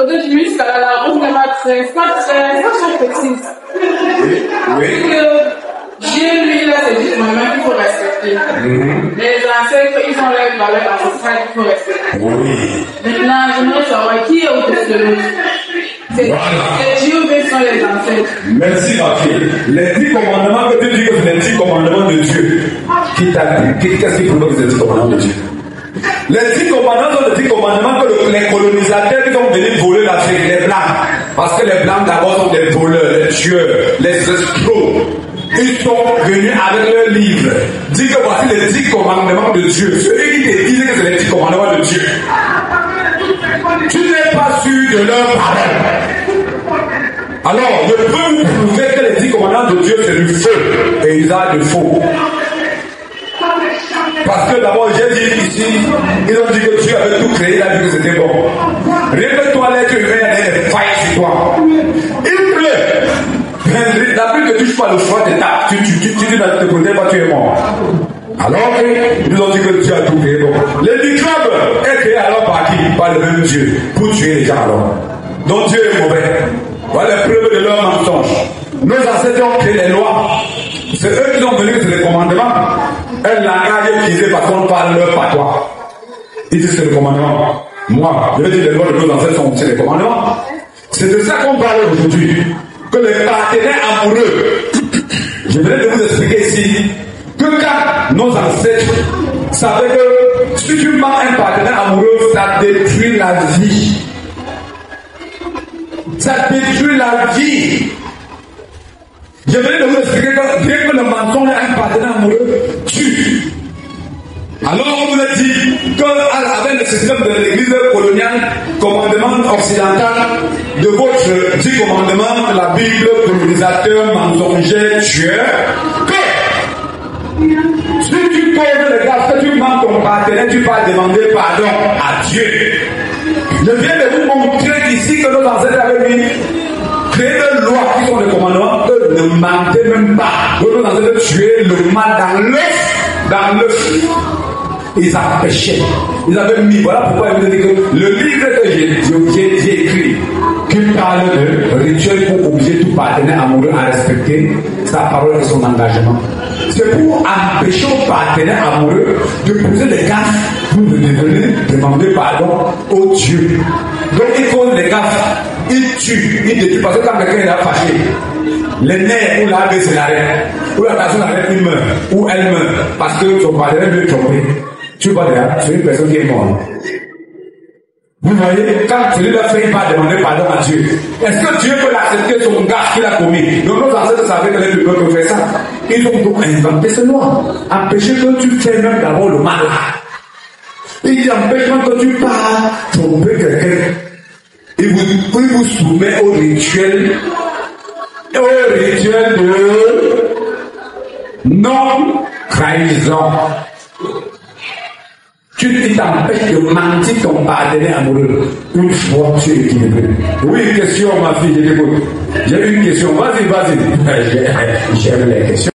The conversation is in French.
Jusqu'à la route de ma très petite. Oui. Dieu, lui, là, c'est juste moi-même qu'il faut respecter. Les ancêtres, ils ont leurs valeurs ancestrales qu'il faut respecter. Oui. Maintenant, j'aimerais savoir qui est au-dessus de l'autre. C'est Dieu ou bien sont les ancêtres? Merci, ma fille. Les 10 commandements que tu dis que c'est les 10 commandements de Dieu. Qui t'a dit? Qu'est-ce qui prouve que c'est les 10 commandements de Dieu? Les 10 commandements sont les 10 commandements que les colonisateurs qui sont venus voler l'Afrique, les blancs. Parce que les blancs d'abord sont des voleurs, les tueurs, les escrocs. Ils sont venus avec leur livre. Dis que voici les 10 commandements de Dieu. Ceux qui te disent que c'est les 10 commandements de Dieu. Tu n'es pas sûr de leur parole. Alors, je peux vous prouver que les 10 commandements de Dieu c'est du feu. Et ils ont du faux. Parce que d'abord, j'ai dit ici, ils ont dit que Dieu avait tout créé, il a dit que c'était bon. Répète-toi l'être humain, il y a des failles sur toi. Il pleut. La pluie ne touche pas le froid de ta. Tu ne te protèges pas, tu es mort. Alors, ils nous ont dit que Dieu a tout créé bon. Les microbes est créé alors par qui? Par le même Dieu. Pour tuer les gens alors. Donc Dieu est mauvais. Voilà les preuves de leur mensonge. Nos ancêtres ont créé les lois. C'est eux qui ont venu sur les commandements. Un langage utilisé parce qu'on parle leur patois. Ils disent que c'est le commandement. Moi, je veux dire les lois de nos ancêtres sont les commandements. C'est de ça qu'on parle aujourd'hui. Que les partenaires amoureux, je venais de vous expliquer ici, que quand nos ancêtres savaient que si tu manques un partenaire amoureux, ça détruit la vie. Ça détruit la vie. Je venais de vous expliquer que bien que le mensonge a un partenaire amoureux, tue. Alors on vous a dit qu'avec le système de l'église coloniale, commandement occidental, de votre 10 commandements, la Bible, colonisateur, mensonger, tueur, que si tu causes les gars, que tu manques ton partenaire, tu vas demander pardon à Dieu. Je viens de vous montrer ici que nos ancêtres avaient mis créer des lois qui sont des commandements, eux ne mentez même pas. Nos ancêtres tuaient le mal dans l'œuf. Ils empêchaient. Ils avaient mis, voilà pourquoi ils disaient que le livre que j'ai écrit, qui parle de rituel pour obliger tout partenaire amoureux à respecter sa parole et son engagement. C'est pour empêcher au partenaire amoureux de poser des gaffes pour venir demander pardon au Dieu. Donc il pose des gaffes, il tue, il détruit, parce que quand quelqu'un est fâché, les nerfs ou la baisse l'arrêt, ou la personne arrête, il meurt, ou elle meurt, parce que son partenaire veut tromper. Tu vois derrière, c'est une personne qui est morte. Vous voyez, quand celui-là fait, il va demander pardon à Dieu. Est-ce que Dieu peut l'accepter son gaffe qu'il a commis? Donc nos ancêtres savaient que les peuples faire ça. Ils ont donc inventé ce loi. Empêcher que tu fais même d'abord le mal. Ils empêchent même que tu pars tromper quelqu'un. Il vous soumet au rituel de non-trahison. Tu t'empêches de mentir ton partenaire amoureux. Une fois tu es équilibré. Oui, question, ma fille, je t'écoute. J'ai une question. Vas-y. J'aime les questions.